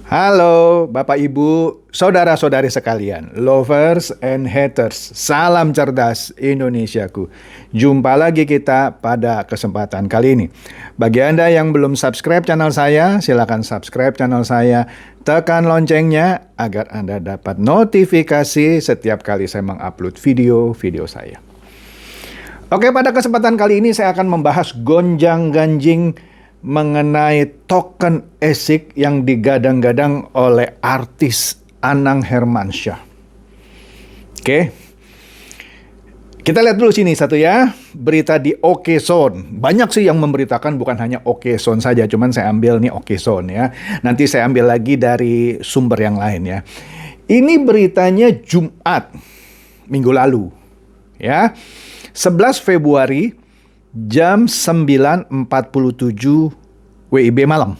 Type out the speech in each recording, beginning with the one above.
Halo Bapak Ibu, saudara-saudari sekalian, lovers and haters, salam cerdas Indonesiaku. Jumpa lagi kita pada kesempatan kali ini. Bagi Anda yang belum subscribe channel saya, silakan subscribe channel saya, tekan loncengnya agar Anda dapat notifikasi setiap kali saya mengupload video-video saya. Oke, pada kesempatan kali ini saya akan membahas gonjang-ganjing mengenai token ASIC yang digadang-gadang oleh artis Anang Hermansyah. Oke. Kita lihat dulu sini satu ya, berita di Okezone. Banyak sih yang memberitakan, bukan hanya Okezone saja, cuman saya ambil nih Okezone ya. Nanti saya ambil lagi dari sumber yang lain ya. Ini beritanya Jumat minggu lalu ya. 11 Februari jam 9.47 WIB malam.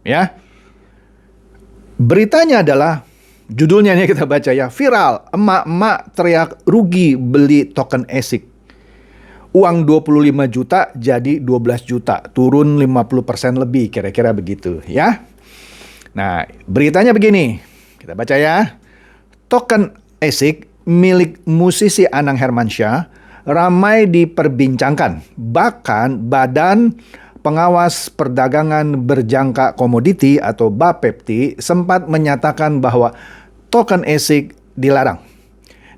Ya. Beritanya adalah, judulnya nih kita baca ya, viral, emak-emak teriak rugi beli token ASIC. Uang 25 juta jadi 12 juta, turun 50% lebih, kira-kira begitu ya. Nah, beritanya begini, kita baca ya. Token ASIC milik musisi Anang Hermansyah ramai diperbincangkan. Bahkan Badan Pengawas Perdagangan Berjangka Komoditi atau Bapepti sempat menyatakan bahwa token ASIC dilarang.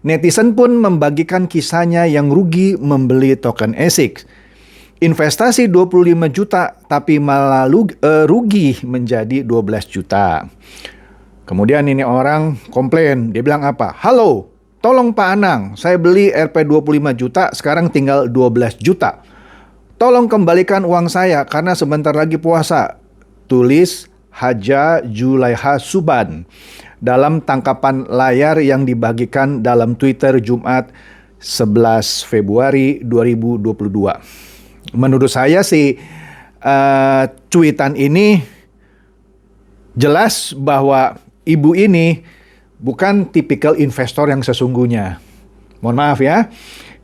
Netizen pun membagikan kisahnya yang rugi membeli token ASIC. Investasi 25 juta tapi malah rugi menjadi 12 juta. Kemudian ini orang komplain, dia bilang apa? Halo, tolong Pak Anang, saya beli Rp 25 juta, sekarang tinggal 12 juta. Tolong kembalikan uang saya karena sebentar lagi puasa. Tulis Haja Julaiha Suban dalam tangkapan layar yang dibagikan dalam Twitter Jumat 11 Februari 2022. Menurut saya sih cuitan ini jelas bahwa ibu ini bukan tipikal investor yang sesungguhnya. Mohon maaf ya.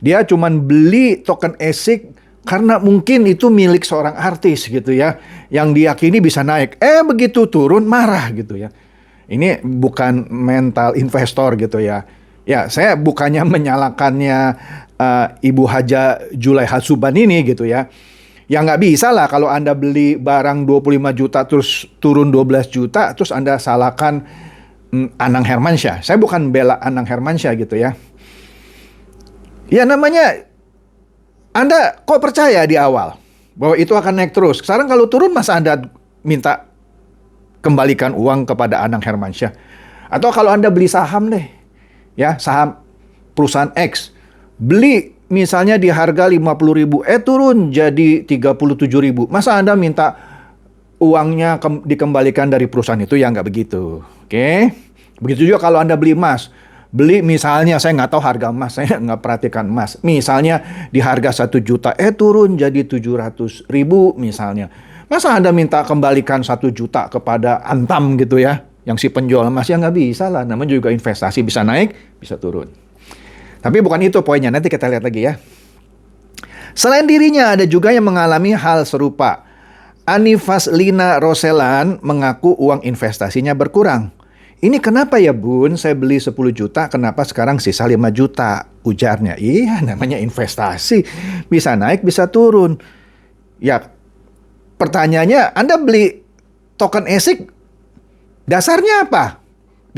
Dia cuman beli token ASIC karena mungkin itu milik seorang artis gitu ya, yang diyakini bisa naik. Begitu turun marah gitu ya. Ini bukan mental investor gitu ya. Ya, saya bukannya menyalakannya Ibu Haja Julaiha Suban ini gitu ya. Ya nggak bisa lah kalau Anda beli barang 25 juta terus turun 12 juta, terus Anda salahkan Anang Hermansyah. Saya bukan bela Anang Hermansyah gitu ya. Ya namanya, Anda kok percaya di awal bahwa itu akan naik terus. Sekarang kalau turun masa Anda minta kembalikan uang kepada Anang Hermansyah? Atau kalau Anda beli saham deh, ya saham perusahaan X, beli misalnya di harga 50.000, turun jadi 37.000. Masa Anda minta uangnya dikembalikan dari perusahaan itu? Ya nggak begitu. Oke? Begitu juga kalau Anda beli emas. Beli misalnya, saya nggak tahu harga emas, saya nggak perhatikan emas. Misalnya di harga 1 juta, turun jadi 700.000 misalnya. Masa Anda minta kembalikan 1 juta kepada Antam gitu ya, yang si penjual emas? Ya nggak bisa lah, namanya juga investasi, bisa naik, bisa turun. Tapi bukan itu poinnya, nanti kita lihat lagi ya. Selain dirinya, ada juga yang mengalami hal serupa. Anifas Lina Roselan mengaku uang investasinya berkurang. Ini kenapa ya Bun, saya beli 10 juta, kenapa sekarang sisa 5 juta? Ujarnya, iya namanya investasi, bisa naik bisa turun. Ya, pertanyaannya, Anda beli token ASIC, dasarnya apa?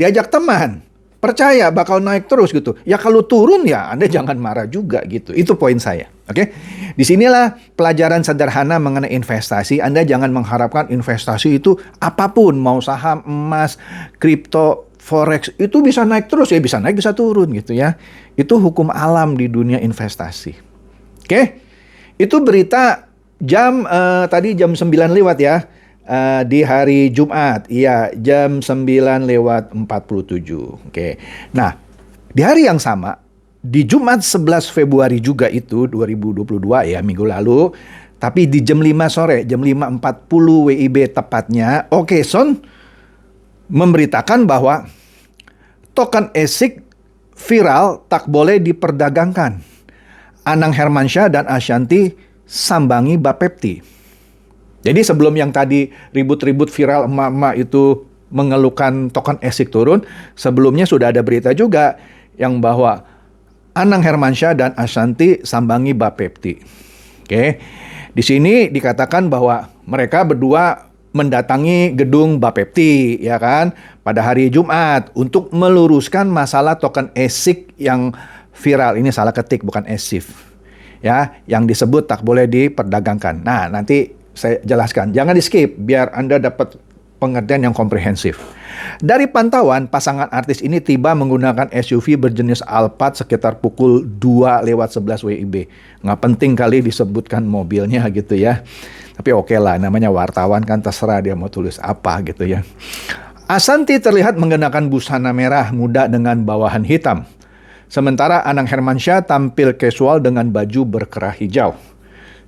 Diajak teman, percaya bakal naik terus gitu. Ya kalau turun ya Anda jangan marah juga gitu, itu poin saya. Oke, disinilah pelajaran sederhana mengenai investasi. Anda jangan mengharapkan investasi itu apapun, mau saham, emas, kripto, forex, itu bisa naik terus ya, bisa naik bisa turun gitu ya. Itu hukum alam di dunia investasi. Oke, itu berita tadi jam 9 lewat ya, di hari Jumat, iya jam 9:47. Oke, nah di hari yang sama, di Jumat 11 Februari juga itu 2022 ya, minggu lalu. Tapi di jam 5 sore, jam 5.40 WIB tepatnya, Okezone memberitakan bahwa token ASIC viral tak boleh diperdagangkan. Anang Hermansyah dan Ashanty sambangi Bapepti. Jadi sebelum yang tadi ribut-ribut viral emak-emak itu mengeluhkan token ASIC turun, sebelumnya sudah ada berita juga yang bahwa Anang Hermansyah dan Ashanti sambangi Bapepti. Oke. Di sini dikatakan bahwa mereka berdua mendatangi gedung Bapepti, ya kan, pada hari Jumat untuk meluruskan masalah token ASIC yang viral. Ini salah ketik, bukan ASIF. Ya, yang disebut tak boleh diperdagangkan. Nah, nanti saya jelaskan. Jangan di-skip biar Anda dapat pengertian yang komprehensif. Dari pantauan, pasangan artis ini tiba menggunakan SUV berjenis Alphard sekitar pukul 2:11 WIB. Nggak penting kali disebutkan mobilnya gitu ya. Tapi oke lah, namanya wartawan kan, terserah dia mau tulis apa gitu ya. Ashanti terlihat mengenakan busana merah muda dengan bawahan hitam. Sementara Anang Hermansyah tampil casual dengan baju berkerah hijau.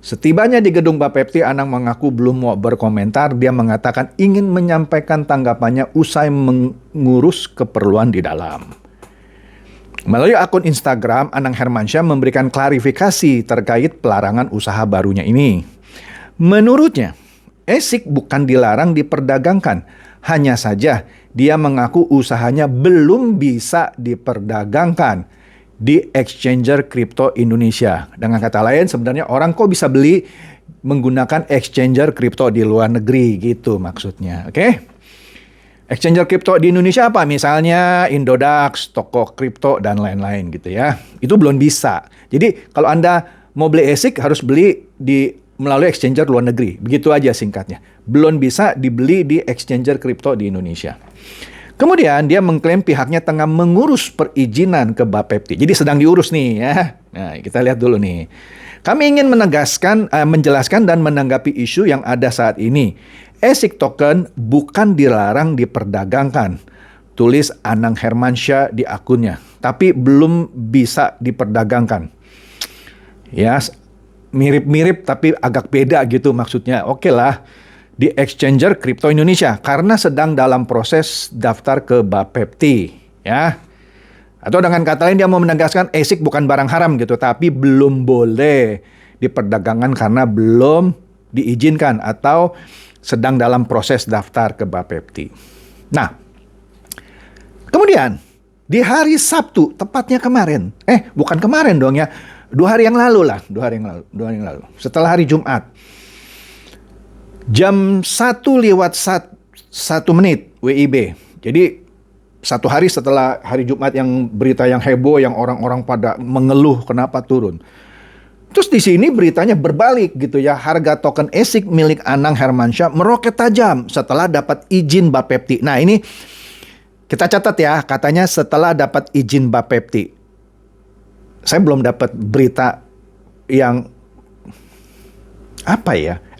Setibanya di gedung Bapepti, Anang mengaku belum mau berkomentar. Dia mengatakan ingin menyampaikan tanggapannya usai mengurus keperluan di dalam. Melalui akun Instagram, Anang Hermansyah memberikan klarifikasi terkait pelarangan usaha barunya ini. Menurutnya, ASIC bukan dilarang diperdagangkan. Hanya saja dia mengaku usahanya belum bisa diperdagangkan di exchanger kripto Indonesia. Dengan kata lain, sebenarnya orang kok bisa beli menggunakan exchanger kripto di luar negeri gitu maksudnya. Oke? Exchanger kripto di Indonesia apa? Misalnya Indodax, toko kripto dan lain-lain gitu ya. Itu belum bisa. Jadi kalau Anda mau beli ASIC harus beli melalui exchanger luar negeri. Begitu aja singkatnya. Belum bisa dibeli di exchanger kripto di Indonesia. Kemudian dia mengklaim pihaknya tengah mengurus perizinan ke Bapepti. Jadi sedang diurus nih ya. Nah, kita lihat dulu nih. Kami ingin menjelaskan dan menanggapi isu yang ada saat ini. ASIC token bukan dilarang diperdagangkan. Tulis Anang Hermansyah di akunnya. Tapi belum bisa diperdagangkan. Ya, mirip-mirip tapi agak beda gitu maksudnya. Oke lah. Di exchanger kripto Indonesia karena sedang dalam proses daftar ke Bapepti ya. Atau dengan kata lain dia mau menegaskan ASIC bukan barang haram gitu, tapi belum boleh diperdagangkan karena belum diizinkan atau sedang dalam proses daftar ke Bapepti. Nah, kemudian di hari Sabtu, tepatnya kemarin, bukan kemarin dong ya, 2 hari yang lalu lah, 2 hari yang lalu, setelah hari Jumat. Jam 1:01 WIB. Jadi 1 hari setelah hari Jumat yang berita yang heboh, yang orang-orang pada mengeluh kenapa turun. Terus di sini beritanya berbalik gitu ya. Harga token ASIC milik Anang Hermansyah meroket tajam setelah dapat izin Bapepti. Nah ini kita catat ya, katanya setelah dapat izin Bapepti. Saya belum dapat berita yang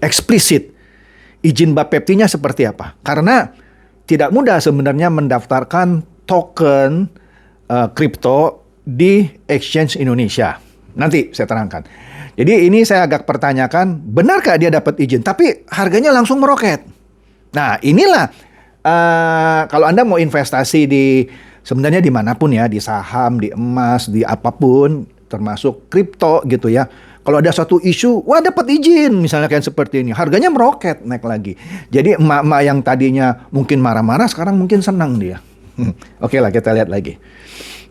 eksplisit. Izin Bapeptinya seperti apa? Karena tidak mudah sebenarnya mendaftarkan token kripto di exchange Indonesia. Nanti saya terangkan. Jadi ini saya agak pertanyakan, benarkah dia dapat izin? Tapi harganya langsung meroket. Nah inilah kalau Anda mau investasi sebenarnya dimanapun ya, di saham, di emas, di apapun, termasuk kripto gitu ya. Kalau ada satu isu, wah dapat izin misalnya kayak seperti ini, harganya meroket naik lagi. Jadi emak-emak yang tadinya mungkin marah-marah sekarang mungkin senang dia. Oke lah, kita lihat lagi.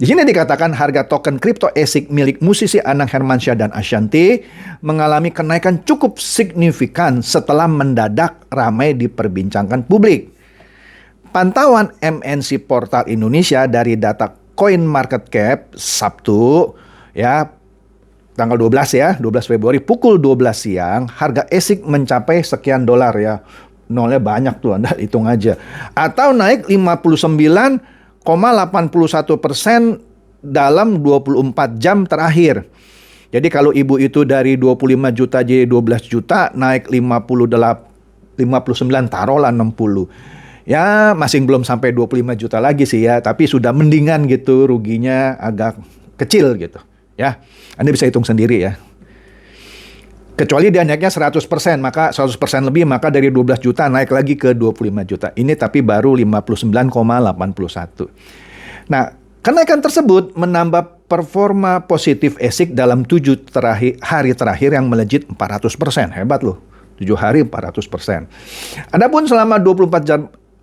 Di sini dikatakan harga token kripto ASIC milik musisi Anang Hermansyah dan Ashanti mengalami kenaikan cukup signifikan setelah mendadak ramai diperbincangkan publik. Pantauan MNC Portal Indonesia dari data CoinMarketCap Sabtu ya, tanggal 12 ya, 12 Februari pukul 12 siang, harga ASIC mencapai sekian dolar ya. Nolnya banyak tuh, Anda hitung aja. Atau naik 59,81% dalam 24 jam terakhir. Jadi kalau ibu itu dari 25 juta jadi 12 juta, naik 59 taruhlah 60. Ya masih belum sampai 25 juta lagi sih ya, tapi sudah mendingan gitu, ruginya agak kecil gitu. Ya, Anda bisa hitung sendiri ya. Kecuali dia naiknya 100%, maka 100% lebih, maka dari 12 juta naik lagi ke 25 juta. Ini tapi baru 59,81. Nah, kenaikan tersebut menambah performa positif ASIC dalam 7 hari terakhir yang melejit 400%. Hebat loh, 7 hari 400%. Adapun selama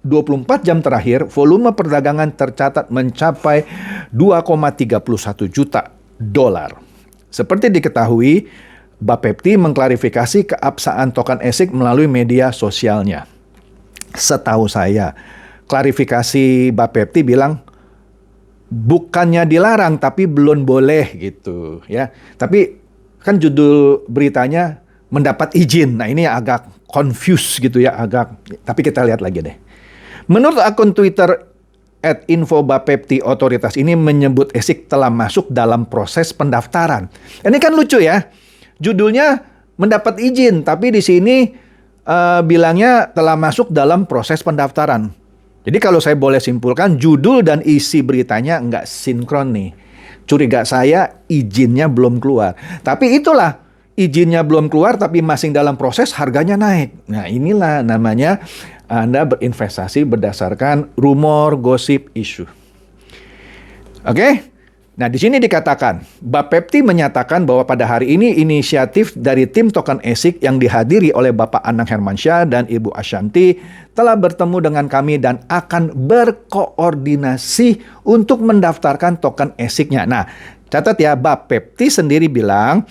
24 jam terakhir, volume perdagangan tercatat mencapai 2,31 juta dolar. Seperti diketahui, Bapepti mengklarifikasi keabsahan token ASIC melalui media sosialnya. Setahu saya, klarifikasi Bapepti bilang bukannya dilarang tapi belum boleh gitu ya. Tapi kan judul beritanya mendapat izin. Nah, ini agak confused gitu ya, tapi kita lihat lagi deh. Menurut akun Twitter @infobapepti, otoritas ini menyebut ASIC telah masuk dalam proses pendaftaran. Ini kan lucu ya. Judulnya mendapat izin, tapi di sini bilangnya telah masuk dalam proses pendaftaran. Jadi kalau saya boleh simpulkan, judul dan isi beritanya nggak sinkron nih. Curiga saya izinnya belum keluar. Tapi itulah, izinnya belum keluar tapi masih dalam proses, harganya naik. Nah, inilah namanya Anda berinvestasi berdasarkan rumor, gosip, isu. Oke? Nah, di sini dikatakan, Bapepti menyatakan bahwa pada hari ini inisiatif dari tim token ASIC yang dihadiri oleh Bapak Anang Hermansyah dan Ibu Ashanti telah bertemu dengan kami dan akan berkoordinasi untuk mendaftarkan token ASIC-nya. Nah, catat ya, Bapepti sendiri bilang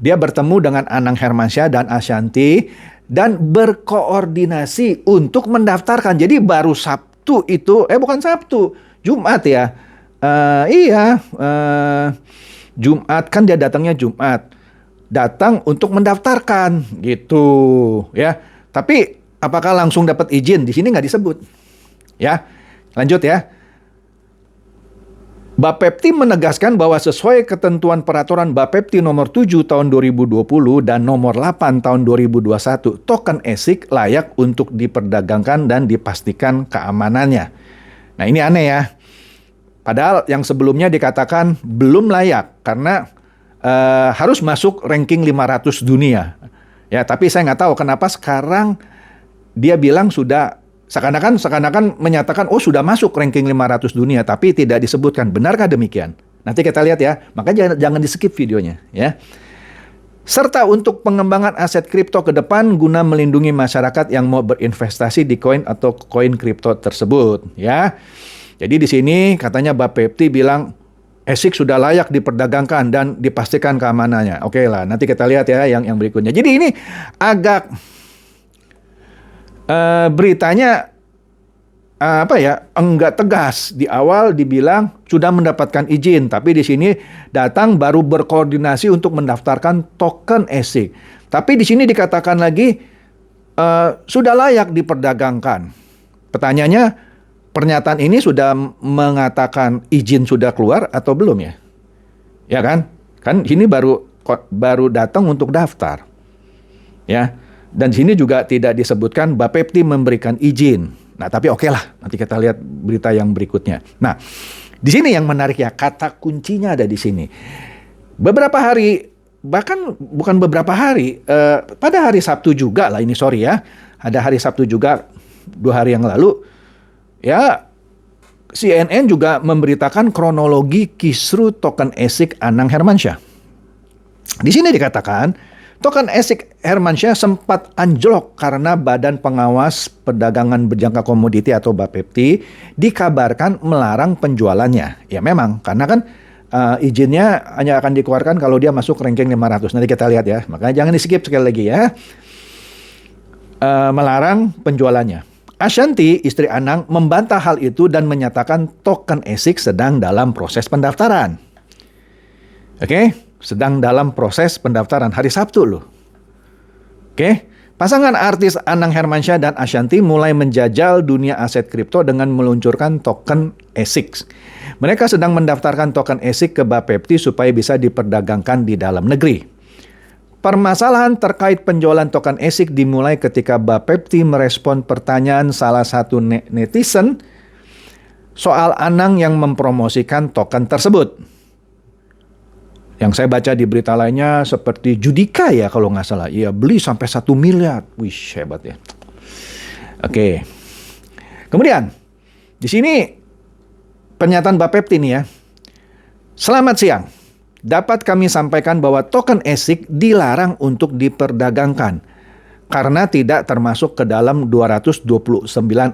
dia bertemu dengan Anang Hermansyah dan Ashanti dan berkoordinasi untuk mendaftarkan. Jadi baru Sabtu itu, bukan Sabtu, Jumat ya. Jumat kan dia datangnya Jumat. Datang untuk mendaftarkan gitu ya. Tapi apakah langsung dapat izin? Di sini nggak disebut. Ya. Lanjut ya. Bapepti menegaskan bahwa sesuai ketentuan peraturan Bapepti nomor 7 tahun 2020 dan nomor 8 tahun 2021, token ASIC layak untuk diperdagangkan dan dipastikan keamanannya. Nah, ini aneh ya. Padahal yang sebelumnya dikatakan belum layak karena harus masuk ranking 500 dunia. Ya, tapi saya nggak tahu kenapa sekarang dia bilang sudah seakan-akan menyatakan sudah masuk ranking 500 dunia, tapi tidak disebutkan. Benarkah demikian? Nanti kita lihat ya. Makanya jangan di-skip videonya ya. Serta untuk pengembangan aset kripto ke depan guna melindungi masyarakat yang mau berinvestasi di koin atau koin kripto tersebut ya. Jadi di sini katanya Bapepti bilang ASIC sudah layak diperdagangkan dan dipastikan keamanannya. Oke lah, nanti kita lihat ya yang berikutnya. Jadi ini agak beritanya enggak tegas. Di awal dibilang sudah mendapatkan izin, tapi di sini datang baru berkoordinasi untuk mendaftarkan token ASIC. Tapi di sini dikatakan lagi sudah layak diperdagangkan. Pertanyaannya, pernyataan ini sudah mengatakan izin sudah keluar atau belum ya? Ya kan? Kan ini baru datang untuk daftar. Ya. Dan di sini juga tidak disebutkan Bapepti memberikan izin. Nah, tapi oke lah, nanti kita lihat berita yang berikutnya. Nah, di sini yang menarik ya, kata kuncinya ada di sini. Beberapa hari, bahkan bukan beberapa hari, pada hari Sabtu juga lah ini, sorry ya. Ada hari Sabtu juga, 2 hari yang lalu, ya CNN juga memberitakan kronologi kisru token ASIC Anang Hermansyah. Di sini dikatakan, token ASIC Hermansyah sempat anjlok karena Badan Pengawas Perdagangan Berjangka Komoditi atau Bapepti dikabarkan melarang penjualannya. Ya memang, karena kan izinnya hanya akan dikeluarkan kalau dia masuk ranking 500. Nanti kita lihat ya, makanya jangan di-skip sekali lagi ya. Melarang penjualannya. Ashanti, istri Anang, membantah hal itu dan menyatakan token ASIC sedang dalam proses pendaftaran. Oke? Sedang dalam proses pendaftaran hari Sabtu loh. Oke, pasangan artis Anang Hermansyah dan Ashanti mulai menjajal dunia aset kripto dengan meluncurkan token ASIC. Mereka sedang mendaftarkan token ASIC ke Bapepti supaya bisa diperdagangkan di dalam negeri. Permasalahan terkait penjualan token ASIC dimulai ketika Bapepti merespon pertanyaan salah satu netizen soal Anang yang mempromosikan token tersebut. Yang saya baca di berita lainnya seperti Judika ya kalau nggak salah. Iya, beli sampai 1 miliar. Wih, hebat ya. Oke. Kemudian, di sini pernyataan Bapepti nih ya. Selamat siang. Dapat kami sampaikan bahwa token ASIC dilarang untuk diperdagangkan. karena tidak termasuk ke dalam 229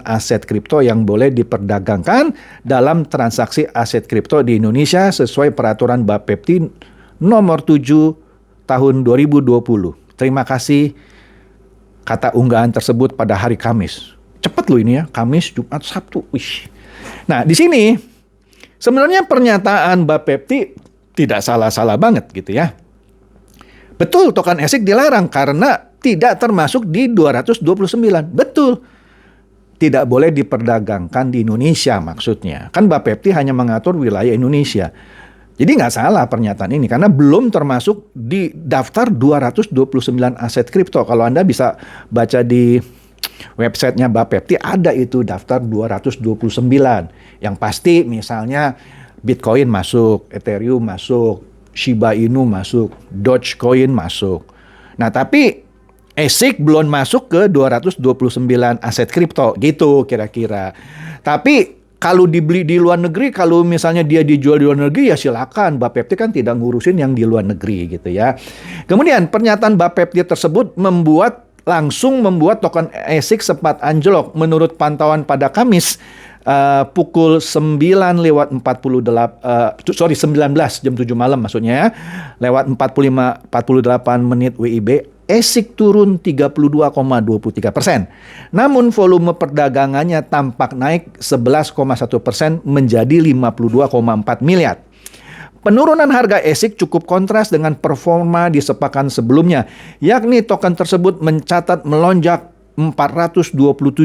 aset kripto yang boleh diperdagangkan dalam transaksi aset kripto di Indonesia sesuai peraturan Bapepti nomor 7 tahun 2020. Terima kasih, kata unggahan tersebut pada hari Kamis. Cepat loh ini ya, Kamis, Jumat, Sabtu. Wih. Nah, di sini sebenarnya pernyataan Bapepti tidak salah-salah banget gitu ya. Betul, token ASIC dilarang karena tidak termasuk di 229. Betul. Tidak boleh diperdagangkan di Indonesia maksudnya. Kan Bapepti hanya mengatur wilayah Indonesia. Jadi nggak salah pernyataan ini karena belum termasuk di daftar 229 aset kripto. Kalau Anda bisa baca di websitenya Bapepti ada itu daftar 229. Yang pasti misalnya Bitcoin masuk, Ethereum masuk, Shiba Inu masuk, Dogecoin masuk. Nah, tapi ASIC belum masuk ke 229 aset kripto gitu kira-kira. Tapi kalau dibeli di luar negeri, kalau misalnya dia dijual di luar negeri ya silakan. Bapepti kan tidak ngurusin yang di luar negeri gitu ya. Kemudian pernyataan Bapepti tersebut langsung membuat token ASIC sempat anjlok. Menurut pantauan pada Kamis pukul 19 jam 7 malam maksudnya lewat 48 menit WIB, ASIC turun 32,23%. Namun volume perdagangannya tampak naik 11,1% menjadi 52,4 miliar. Penurunan harga ASIC cukup kontras dengan performa di sepekan sebelumnya, yakni token tersebut mencatat melonjak 427,75%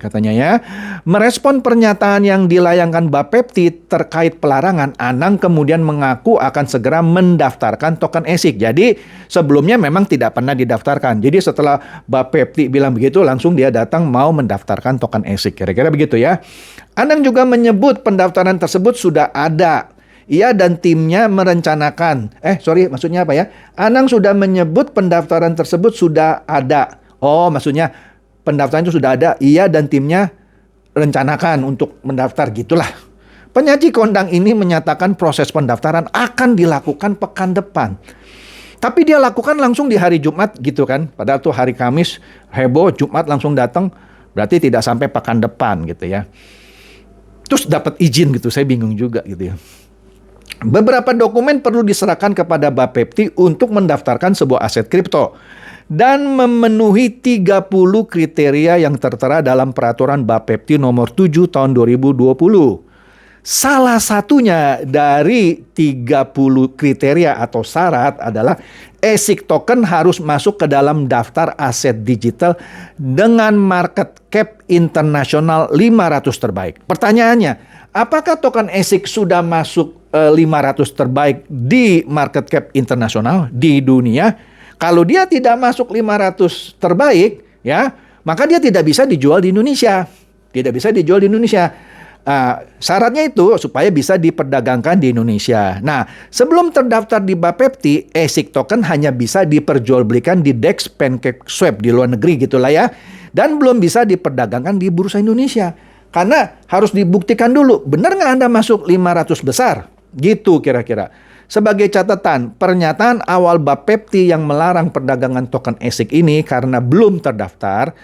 katanya ya. Merespon pernyataan yang dilayangkan Bapepti terkait pelarangan, Anang kemudian mengaku akan segera mendaftarkan token ASIC. Jadi sebelumnya memang tidak pernah didaftarkan. Jadi setelah Bapepti bilang begitu, langsung dia datang mau mendaftarkan token ASIC. Kira-kira begitu ya. Anang juga menyebut pendaftaran tersebut sudah ada. Ia dan timnya merencanakan, maksudnya apa ya? Anang sudah menyebut pendaftaran tersebut sudah ada. Oh, maksudnya pendaftaran itu sudah ada. Ia dan timnya rencanakan untuk mendaftar gitulah. Penyaji kondang ini menyatakan proses pendaftaran akan dilakukan pekan depan. Tapi dia lakukan langsung di hari Jumat gitu kan. Padahal tuh hari Kamis heboh, Jumat langsung datang. Berarti tidak sampai pekan depan gitu ya. Terus dapat izin gitu, saya bingung juga gitu ya. Beberapa dokumen perlu diserahkan kepada Bapepti untuk mendaftarkan sebuah aset kripto dan memenuhi 30 kriteria yang tertera dalam peraturan Bapepti nomor 7 tahun 2020. Salah satunya dari 30 kriteria atau syarat adalah ASIC token harus masuk ke dalam daftar aset digital dengan market cap internasional 500 terbaik. Pertanyaannya, apakah token ASIC sudah masuk 500 terbaik di market cap internasional di dunia? Kalau dia tidak masuk 500 terbaik, ya, maka dia tidak bisa dijual di Indonesia. Tidak bisa dijual di Indonesia. Syaratnya itu supaya bisa diperdagangkan di Indonesia. Nah, sebelum terdaftar di Bapepti, ASIC token hanya bisa diperjualbelikan di DEX, PancakeSwap di luar negeri gitulah ya. Dan belum bisa diperdagangkan di Bursa Indonesia. Karena harus dibuktikan dulu, benar nggak Anda masuk 500 besar? Gitu kira-kira. Sebagai catatan, pernyataan awal Bapepti yang melarang perdagangan token ASIC ini karena belum terdaftar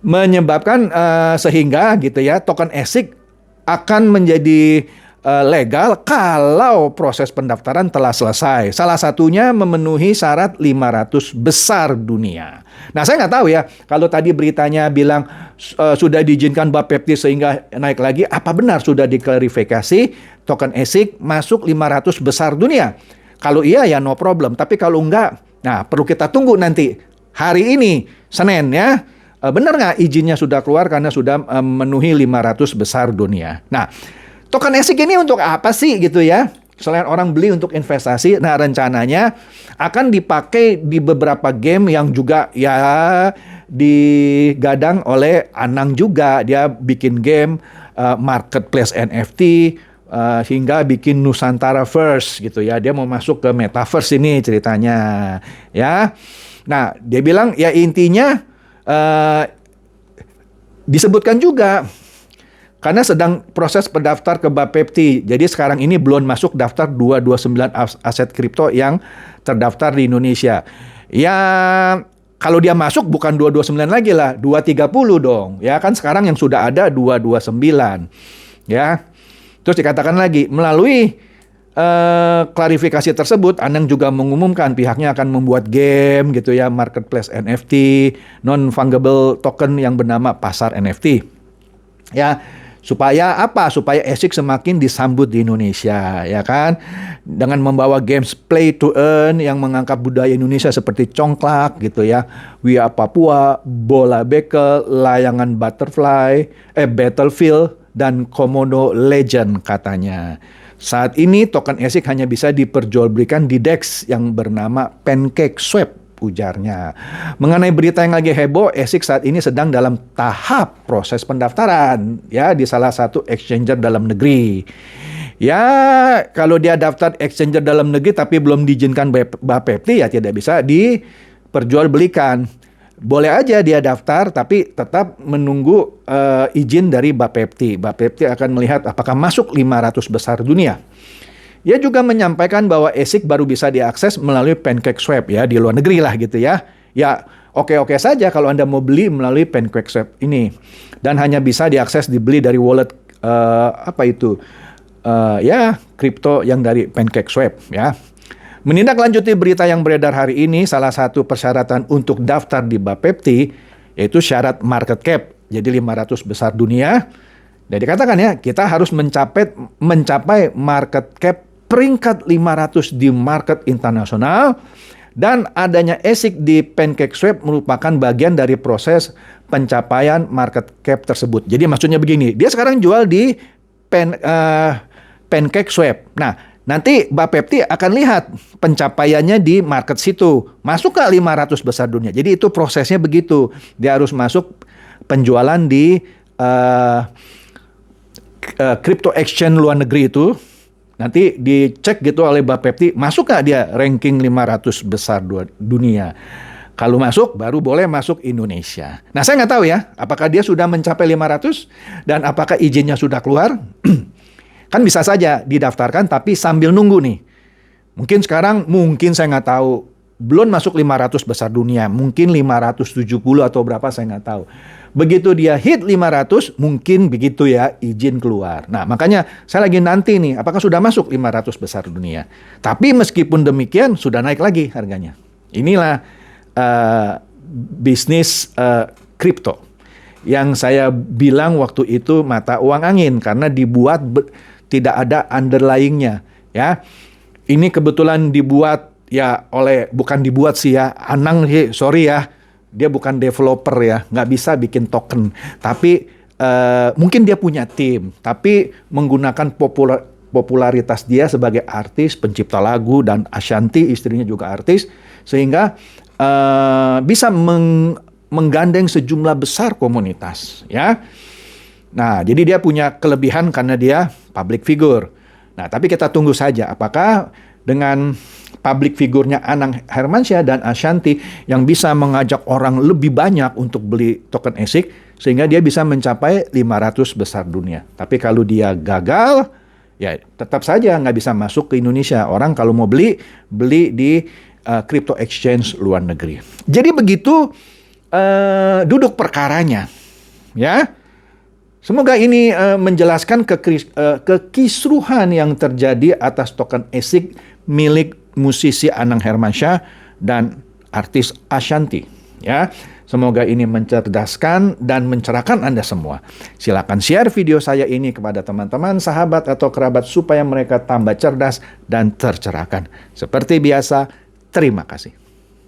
menyebabkan sehingga gitu ya token ASIC akan menjadi legal kalau proses pendaftaran telah selesai. Salah satunya memenuhi syarat 500 besar dunia. Nah, saya nggak tahu ya, kalau tadi beritanya bilang sudah diizinkan Bapepti sehingga naik lagi, apa benar sudah diklarifikasi token ASIC masuk 500 besar dunia? Kalau iya ya no problem, tapi kalau enggak, nah perlu kita tunggu nanti hari ini, Senin ya. Benar nggak izinnya sudah keluar karena sudah memenuhi 500 besar dunia. Nah, token ASIC ini untuk apa sih gitu ya? Selain orang beli untuk investasi, nah rencananya akan dipakai di beberapa game yang juga ya digadang oleh Anang juga. Dia bikin game marketplace NFT hingga bikin Nusantara First gitu ya. Dia mau masuk ke Metaverse ini ceritanya ya. Nah, dia bilang ya intinya disebutkan juga karena sedang proses pendaftar ke Bapepti. Jadi sekarang ini belum masuk daftar 229 aset kripto yang terdaftar di Indonesia. Ya kalau dia masuk bukan 229 lagi lah, 230 dong. Ya kan sekarang yang sudah ada 229. Ya. Terus dikatakan lagi, melalui klarifikasi tersebut, Anang juga mengumumkan pihaknya akan membuat game gitu ya, marketplace NFT, non-fungible token yang bernama pasar NFT. Ya, supaya apa? Supaya ASIC semakin disambut di Indonesia, ya kan? Dengan membawa games play to earn yang mengangkat budaya Indonesia seperti congklak gitu ya, Wia Papua, bola bekel, layangan butterfly, Battlefield, dan Komodo Legend katanya. Saat ini token ASIC hanya bisa diperjualbelikan di DEX yang bernama PancakeSwap, ujarnya. Mengenai berita yang lagi heboh, ASIC saat ini sedang dalam tahap proses pendaftaran ya di salah satu exchanger dalam negeri. Ya, kalau dia daftar exchanger dalam negeri tapi belum diizinkan Bapepti ya tidak bisa diperjualbelikan. Boleh aja dia daftar tapi tetap menunggu izin dari Bapepti. Bapepti akan melihat apakah masuk 500 besar dunia. Ia juga menyampaikan bahwa ASIC baru bisa diakses melalui PancakeSwap ya di luar negeri lah gitu ya. Ya oke-oke saja kalau Anda mau beli melalui PancakeSwap ini. Dan hanya bisa diakses dibeli dari wallet ya kripto yang dari PancakeSwap ya. Menindaklanjuti berita yang beredar hari ini, salah satu persyaratan untuk daftar di Bapepti yaitu syarat market cap. Jadi 500 besar dunia. Dan dikatakan ya, kita harus mencapai market cap peringkat 500 di market internasional, dan adanya ASIC di PancakeSwap merupakan bagian dari proses pencapaian market cap tersebut. Jadi maksudnya begini, dia sekarang jual di PancakeSwap. Nah, nanti Bapepti akan lihat pencapaiannya di market situ. Masuk ke 500 besar dunia. Jadi itu prosesnya begitu. Dia harus masuk penjualan di crypto exchange luar negeri itu. Nanti dicek gitu oleh Bapepti, masuk nggak dia ranking 500 besar dunia. Kalau masuk, baru boleh masuk Indonesia. Nah, saya nggak tahu ya, apakah dia sudah mencapai 500 dan apakah izinnya sudah keluar. Kan bisa saja didaftarkan, tapi sambil nunggu nih. Mungkin sekarang, saya nggak tahu. Belum masuk 500 besar dunia. Mungkin 570 atau berapa, saya nggak tahu. Begitu dia hit 500, mungkin begitu ya izin keluar. Nah, makanya saya lagi nanti nih, apakah sudah masuk 500 besar dunia. Tapi meskipun demikian, sudah naik lagi harganya. Inilah bisnis kripto. Yang saya bilang waktu itu mata uang angin, karena dibuat tidak ada underlying-nya. Ya. Ini kebetulan dibuat ya bukan dibuat sih ya, Anang sih, sorry ya. Dia bukan developer ya, nggak bisa bikin token. Tapi mungkin dia punya tim, tapi menggunakan popularitas dia sebagai artis, pencipta lagu, dan Ashanti istrinya juga artis, sehingga bisa menggandeng sejumlah besar komunitas. Ya, nah jadi dia punya kelebihan karena dia public figure. Nah tapi kita tunggu saja apakah dengan public figurnya Anang Hermansyah dan Ashanti yang bisa mengajak orang lebih banyak untuk beli token ASIC sehingga dia bisa mencapai 500 besar dunia. Tapi kalau dia gagal, ya tetap saja nggak bisa masuk ke Indonesia. Orang kalau mau beli di crypto exchange luar negeri. Jadi begitu duduk perkaranya, ya. Semoga ini menjelaskan kekisruhan yang terjadi atas token ASIC milik musisi Anang Hermansyah dan artis Ashanti. Ya, semoga ini mencerdaskan dan mencerahkan Anda semua. Silakan share video saya ini kepada teman-teman, sahabat atau kerabat supaya mereka tambah cerdas dan tercerahkan. Seperti biasa, terima kasih.